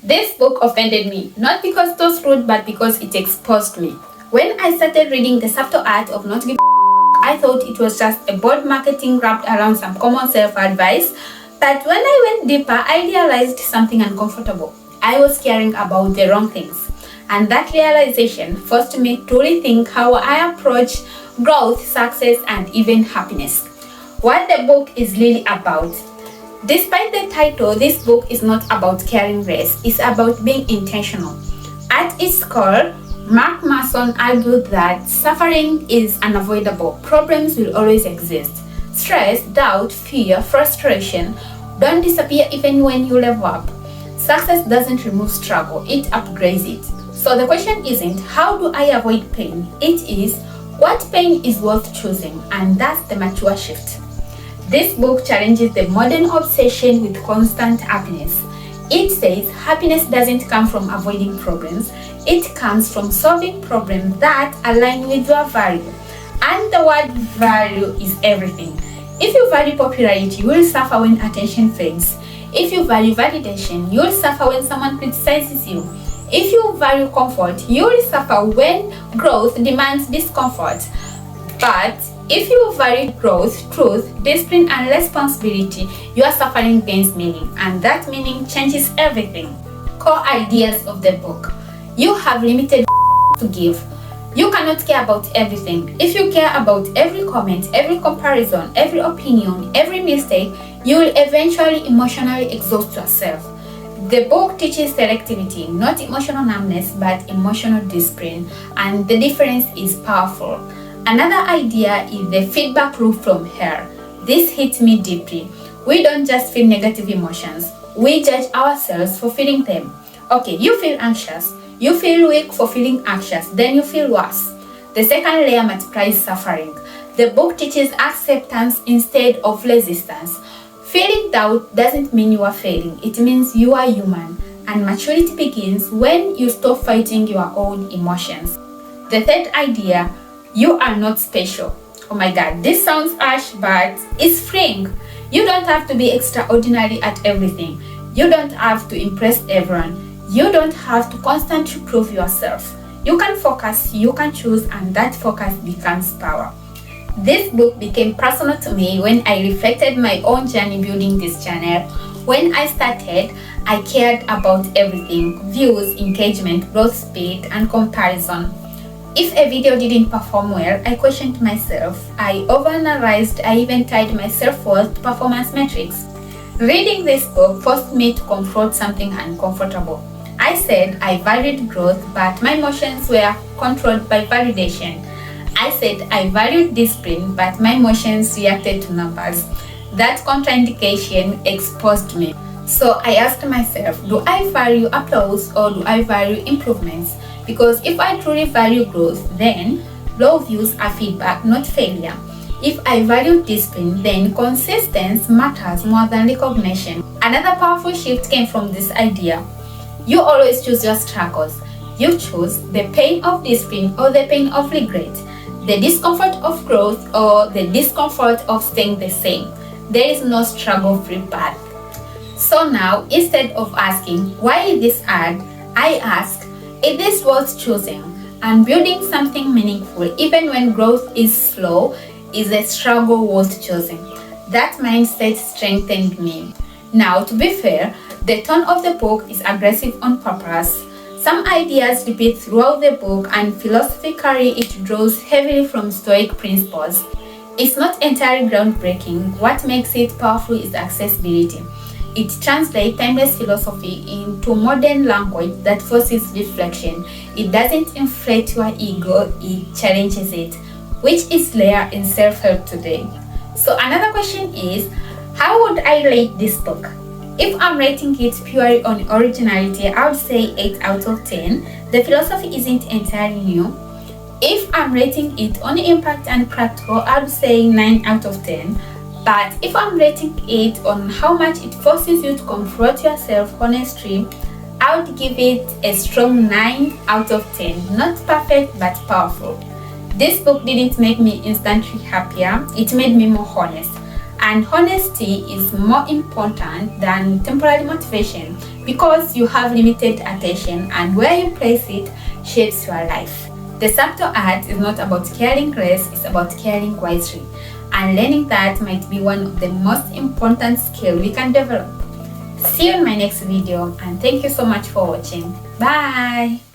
This book offended me, not because it was rude, but because it exposed me. When I started reading The Subtle Art of Not Giving I thought it was just a bold marketing wrapped around some common self-advice. But when I went deeper, I realized something uncomfortable. I was caring about the wrong things. And that realization forced me to rethink how I approach growth, success, and even happiness. What the book is really about. Despite the title, this book is not about caring less. It's about being intentional. At its core, Mark Manson argued that suffering is unavoidable. Problems will always exist. Stress, doubt, fear, frustration don't disappear even when you level up. Success doesn't remove struggle, it upgrades it. So the question isn't how do I avoid pain? It is what pain is worth choosing, and that's the mature shift. This book challenges the modern obsession with constant happiness. It says happiness doesn't come from avoiding problems, it comes from solving problems that align with your value. And the word value is everything. If you value popularity, you will suffer when attention fades. If you value validation, you will suffer when someone criticizes you. If you value comfort, you will suffer when growth demands discomfort. But if you value growth, truth, discipline, and responsibility, your suffering gains meaning, and that meaning changes everything. Core ideas of the book. You have limited to give. You cannot care about everything. If you care about every comment, every comparison, every opinion, every mistake, you will eventually emotionally exhaust yourself. The book teaches selectivity, not emotional numbness, but emotional discipline, and the difference is powerful. Another idea is the feedback loop from her. This hit me deeply. We don't just feel negative emotions, we judge ourselves for feeling them. Okay, you feel anxious, you feel weak for feeling anxious, then you feel worse. The second layer multiplies suffering. The book teaches acceptance instead of resistance. Feeling doubt doesn't mean you are failing, it means you are human, and maturity begins when you stop fighting your own emotions. The third idea, you are not special. Oh my god, this sounds harsh, but it's freeing. You don't have to be extraordinary at everything. You don't have to impress everyone. You don't have to constantly prove yourself. You can focus, you can choose, and that focus becomes power. This book became personal to me when I reflected my own journey building this channel. When I started, I cared about everything: views, engagement, growth speed, and comparison. If a video didn't perform well, I questioned myself. I overanalyzed, I even tied my self-worth to performance metrics. Reading this book forced me to confront something uncomfortable. I said I valued growth, but my emotions were controlled by validation. I said I valued discipline, but my emotions reacted to numbers. That contraindication exposed me. So I asked myself, do I value applause or do I value improvements? Because if I truly value growth, then low views are feedback, not failure. If I value discipline, then consistency matters more than recognition. Another powerful shift came from this idea. You always choose your struggles. You choose the pain of discipline or the pain of regret, the discomfort of growth or the discomfort of staying the same. There is no struggle-free path. So now, instead of asking, why is this hard? I ask, is this worth choosing? And building something meaningful, even when growth is slow, is a struggle worth choosing. That mindset strengthened me. Now, to be fair, the tone of the book is aggressive on purpose. Some ideas repeat throughout the book, and philosophically it draws heavily from Stoic principles. It's not entirely groundbreaking. What makes it powerful is accessibility. It translates timeless philosophy into modern language that forces reflection. It doesn't inflate your ego, it challenges it, which is rare in self-help today. So another question is, how would I rate this book? If I'm rating it purely on originality, I would say 8 out of 10. The philosophy isn't entirely new. If I'm rating it on impact and practical, I would say 9 out of 10. But if I'm rating it on how much it forces you to confront yourself honestly, I would give it a strong 9 out of 10. Not perfect, but powerful. This book didn't make me instantly happier, it made me more honest. And honesty is more important than temporary motivation, because you have limited attention, and where you place it shapes your life. The subtle art is not about caring less, it's about caring wisely. And learning that might be one of the most important skills we can develop. See you in my next video, and thank you so much for watching. Bye!